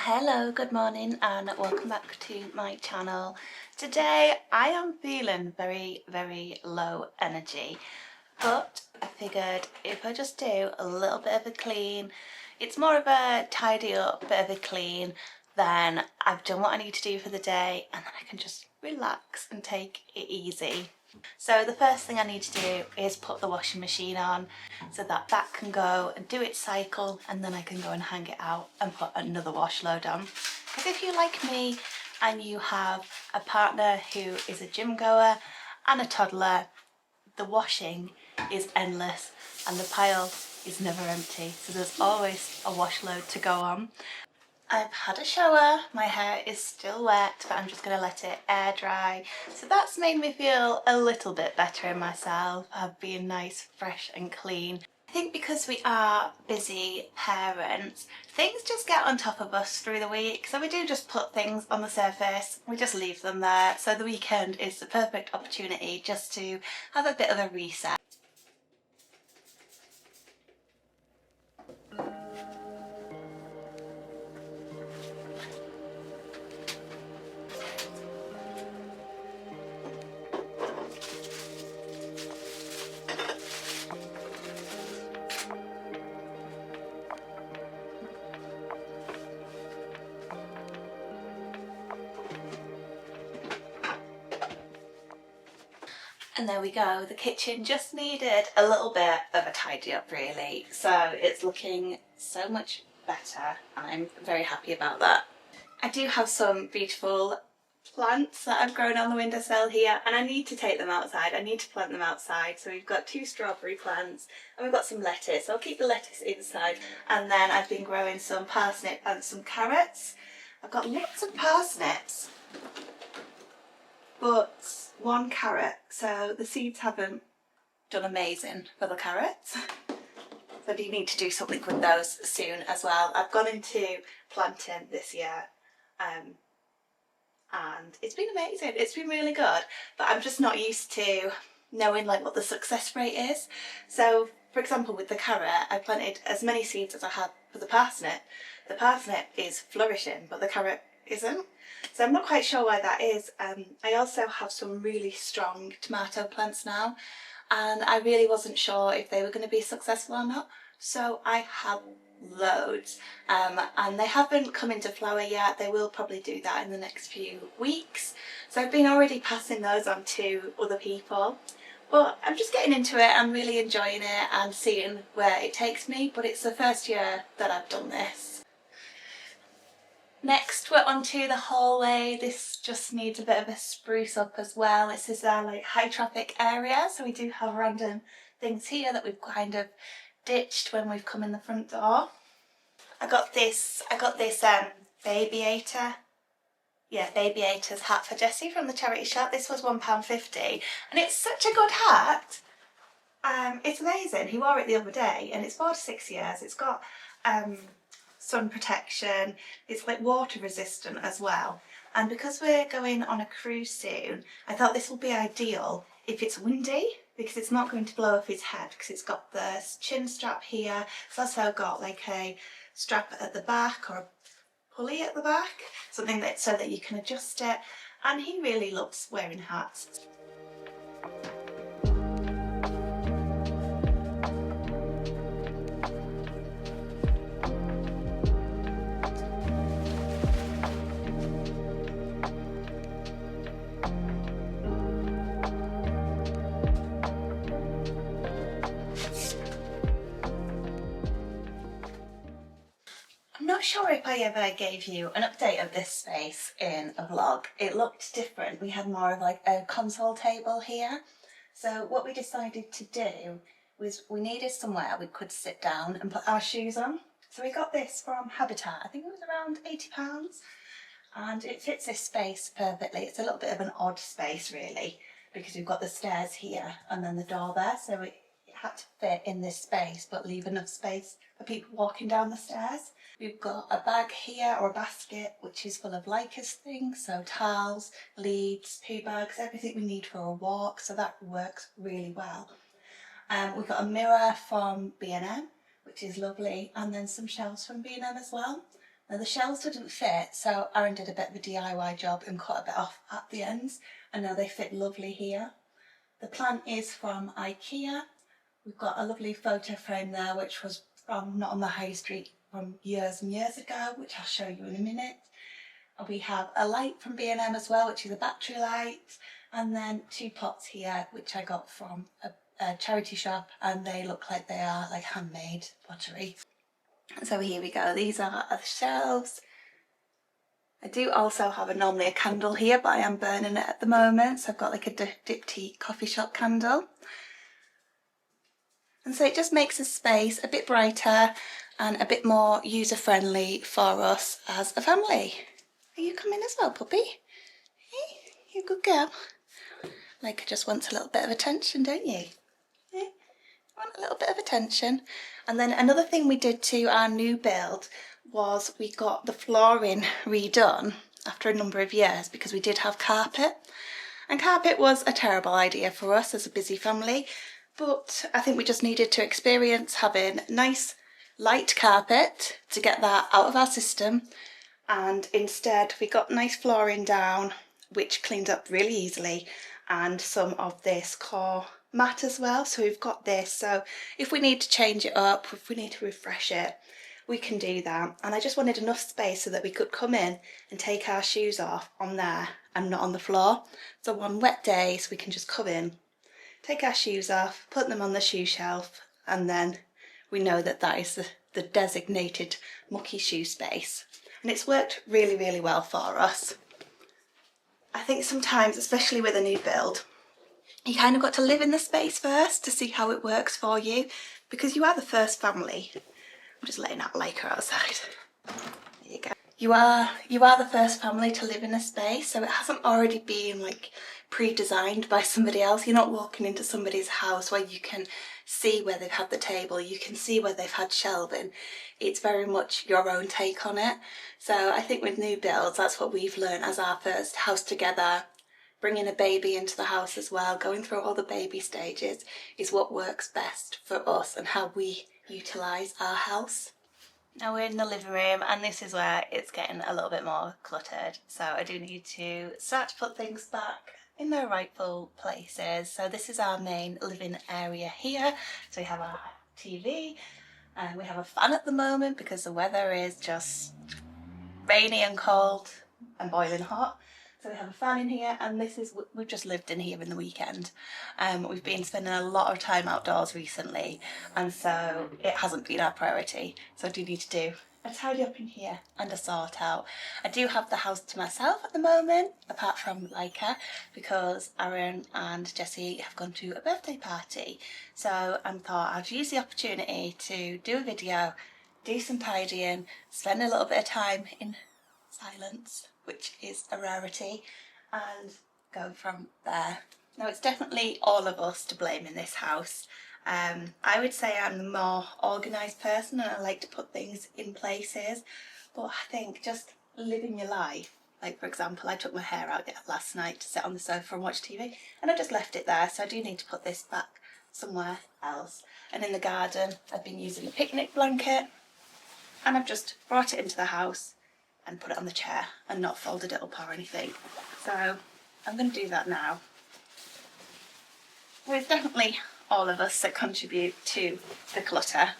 Hello, good morning and welcome back to my channel. Today I am feeling very low energy, but I figured if I just do a little bit of a clean, it's more of a tidy up, bit of a clean, then I've done what I need to do for the day and then I can just relax and take it easy. So the first thing I need to do is put the washing machine on so that that can go and do its cycle, and then I can go and hang it out and put another wash load on. Because if you're like me and you have a partner who is a gym goer and a toddler, the washing is endless and the pile is never empty, so there's always a wash load to go on. I've had a shower, my hair is still wet, but I'm just going to let it air dry. So that's made me feel a little bit better in myself, of being nice, fresh and clean. I think because we are busy parents, things just get on top of us through the week. So we do just put things on the surface, we just leave them there. So the weekend is the perfect opportunity just to have a bit of a reset. And there we go, the kitchen just needed a little bit of a tidy up really, so it's looking so much better and I'm very happy about that. I do have some beautiful plants that I've grown on the windowsill here and I need to take them outside, I need to plant them outside. So we've got 2 strawberry plants and we've got some lettuce, so I'll keep the lettuce inside, and then I've been growing some parsnip and some carrots. I've got lots of parsnips but 1 carrot, so the seeds haven't done amazing for the carrots. So I do need to do something with those soon as well. I've gone into planting this year and it's been amazing, it's been really good, but I'm just not used to knowing like what the success rate is. So for example with the carrot, I planted as many seeds as I had for the parsnip. The parsnip is flourishing but the carrot isn't. So I'm not quite sure why that is. I also have some really strong tomato plants now and I really wasn't sure if they were going to be successful or not. So I have loads and they haven't come into flower yet. They will probably do that in the next few weeks. So I've been already passing those on to other people. But I'm just getting into it, I'm really enjoying it and seeing where it takes me, but it's the first year that I've done this. Next we're onto the hallway. This just needs a bit of a spruce up as well. This is our like high traffic area, so we do have random things here that we've kind of ditched when we've come in the front door. I got this Baby-ator. Yeah, Baby-ator's hat for Jessie from the charity shop. This was £1.50 and it's such a good hat. It's amazing. He wore it the other day and it's 4 to 6 years. It's got sun protection, it's like water resistant as well, and because we're going on a cruise soon I thought this will be ideal if it's windy because it's not going to blow off his head because it's got the chin strap here. It's also got like a strap at the back or a pulley at the back, something that so that you can adjust it, and he really loves wearing hats. I'm not sure if I ever gave you an update of this space in a vlog. It looked different. We had more of like a console table here. So what we decided to do was we needed somewhere we could sit down and put our shoes on. So we got this from Habitat. I think it was around £80 and it fits this space perfectly. It's a little bit of an odd space really because we've got the stairs here and then the door there, so it had to fit in this space but leave enough space for people walking down the stairs. We've got a bag here, or a basket, which is full of Lycos things, so towels, leads, poo bags, everything we need for a walk, so that works really well. We've got a mirror from B&M, which is lovely, and then some shelves from B&M as well. Now the shelves didn't fit, so Aaron did a bit of a DIY job and cut a bit off at the ends, and now they fit lovely here. The plant is from IKEA. We've got a lovely photo frame there, which was from not on the high street from years and years ago, which I'll show you in a minute. We have a light from B&M as well, which is a battery light, and then 2 pots here, which I got from a charity shop, and they look like they are like handmade pottery. So here we go, these are the shelves. I do also have normally a candle here, but I am burning it at the moment, so I've got like a dip tea coffee shop candle. And so it just makes the space a bit brighter and a bit more user-friendly for us as a family. Are you coming as well, puppy? Hey, you a good girl. Like, just wants a little bit of attention, don't you? Yeah, want a little bit of attention. And then another thing we did to our new build was we got the flooring redone after a number of years because we did have carpet. And carpet was a terrible idea for us as a busy family, but I think we just needed to experience having nice light carpet to get that out of our system, and instead we got nice flooring down which cleaned up really easily, and some of this core mat as well. So we've got this, so if we need to change it up, if we need to refresh it, we can do that. And I just wanted enough space so that we could come in and take our shoes off on there and not on the floor. So on wet days we can just come in, take our shoes off, put them on the shoe shelf, and then we know that that is the designated mucky shoe space. And it's worked really, really well for us. I think sometimes, especially with a new build, you kind of got to live in the space first to see how it works for you, because you are the first family. I'm just letting out Laker outside. There you go. You are the first family to live in a space, so it hasn't already been like pre-designed by somebody else. You're not walking into somebody's house where you can see where they've had the table, you can see where they've had shelving. It's very much your own take on it. So I think with new builds, that's what we've learned as our first house together. Bringing a baby into the house as well, going through all the baby stages is what works best for us and how we utilise our house. Now we're in the living room, and this is where it's getting a little bit more cluttered. So I do need to start to put things back in their rightful places. So this is our main living area here. So we have our TV, and we have a fan at the moment because the weather is just rainy and cold and boiling hot. So we have a fan in here, and we've just lived in here in the weekend. We've been spending a lot of time outdoors recently, and so it hasn't been our priority. So I do need to do a tidy up in here and a sort out. I do have the house to myself at the moment, apart from Leica, because Aaron and Jessie have gone to a birthday party. So I thought I'd use the opportunity to do a video, do some tidying, spend a little bit of time in silence, which is a rarity, and go from there. Now it's definitely all of us to blame in this house. I would say I'm the more organised person, and I like to put things in places, but I think just living your life, like for example I took my hair out last night to sit on the sofa and watch TV, and I just left it there, so I do need to put this back somewhere else. And in the garden I've been using a picnic blanket, and I've just brought it into the house and put it on the chair and not folded it up or anything. So I'm going to do that now. There's definitely all of us that contribute to the clutter.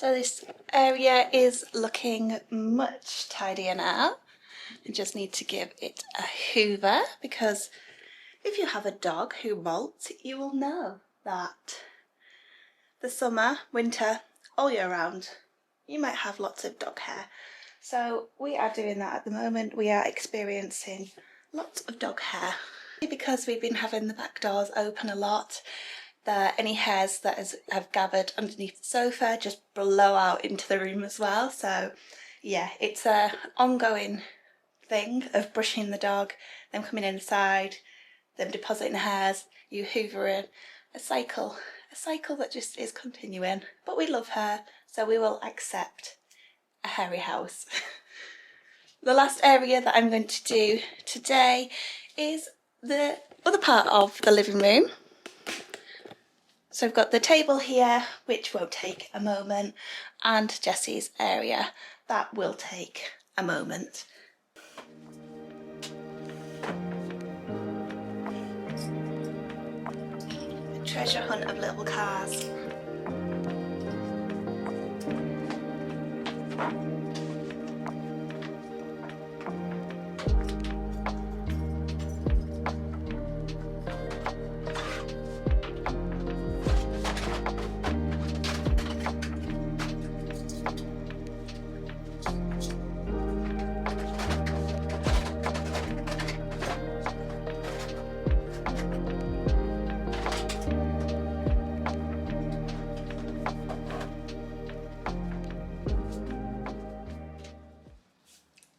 So this area is looking much tidier now. I just need to give it a hoover, because if you have a dog who molts, you will know that the summer, winter, all year round, you might have lots of dog hair. So we are doing that at the moment. We are experiencing lots of dog hair. Because we've been having the back doors open a lot, any hairs that have gathered underneath the sofa just blow out into the room as well. So yeah, it's a ongoing thing of brushing the dog, them coming inside, them depositing hairs, you hoovering, a cycle that just is continuing. But we love her, so we will accept a hairy house. The last area that I'm going to do today is the other part of the living room. So I've got the table here, which won't take a moment, and Jessie's area, that will take a moment. A treasure hunt of little cars.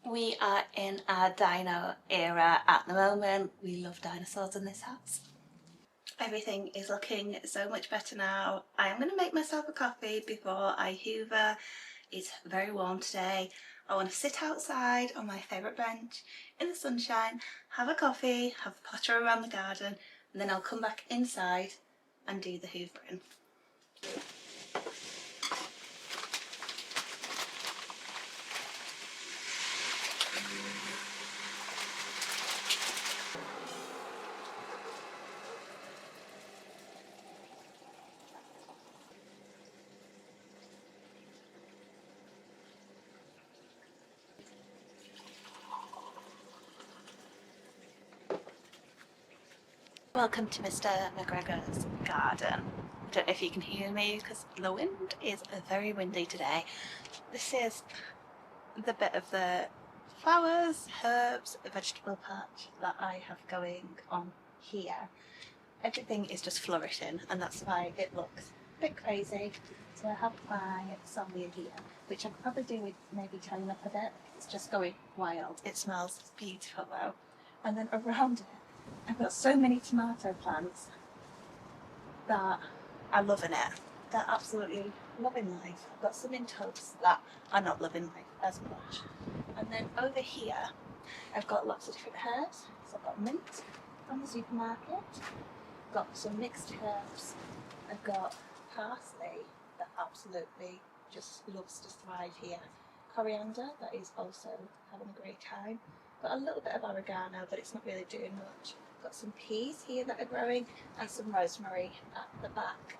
We are in our dino era at the moment. We love dinosaurs in this house. Everything is looking so much better now. I am going to make myself a coffee before I hoover. It's very warm today. I want to sit outside on my favourite bench in the sunshine, have a coffee, have a potter around the garden, and then I'll come back inside and do the hoovering. Welcome to Mr. McGregor's garden. I don't know if you can hear me because the wind is very windy today. This is the bit of the flowers, herbs, vegetable patch that I have going on here. Everything is just flourishing and that's why it looks a bit crazy. So I have my salvia here, which I could probably do with maybe tying up a bit. It's just going wild. It smells beautiful though. And then around it, I've got so many tomato plants that are loving it. They're absolutely loving life. I've got some in tubs that are not loving life as much. And then over here, I've got lots of different herbs. So I've got mint from the supermarket. I've got some mixed herbs. I've got parsley that absolutely just loves to thrive here. Coriander that is also having a great time. Got a little bit of oregano, but it's not really doing much. Got some peas here that are growing and some rosemary at the back.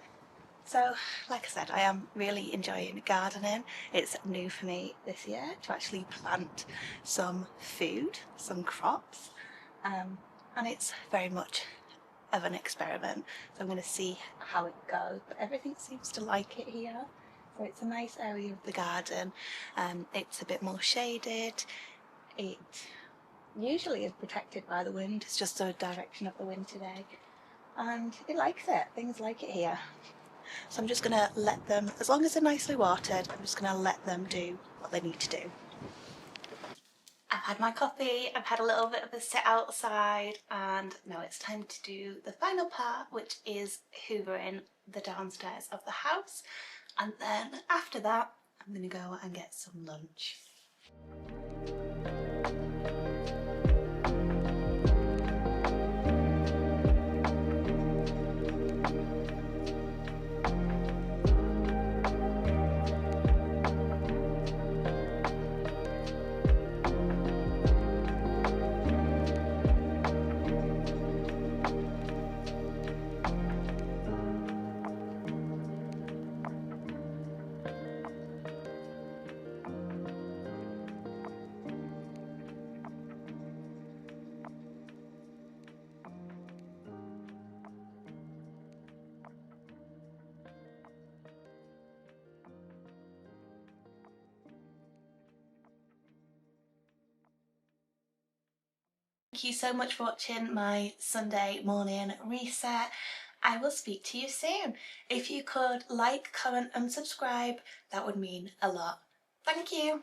So, like I said, I am really enjoying gardening. It's new for me this year to actually plant some food, some crops, and it's very much of an experiment. So I'm going to see how it goes, but everything seems to like it here. So it's a nice area of the garden. It's a bit more shaded. It usually is protected by the wind. It's just the direction of the wind today. And it likes it. Things like it here. So I'm just going to let them, as long as they're nicely watered, I'm just going to let them do what they need to do. I've had my coffee, I've had a little bit of a sit outside, and now it's time to do the final part, which is hoovering the downstairs of the house. And then after that, I'm going to go and get some lunch. thank you so much for watching my Sunday morning reset. I will speak to you soon. If you could like, comment and subscribe, that would mean a lot. Thank you.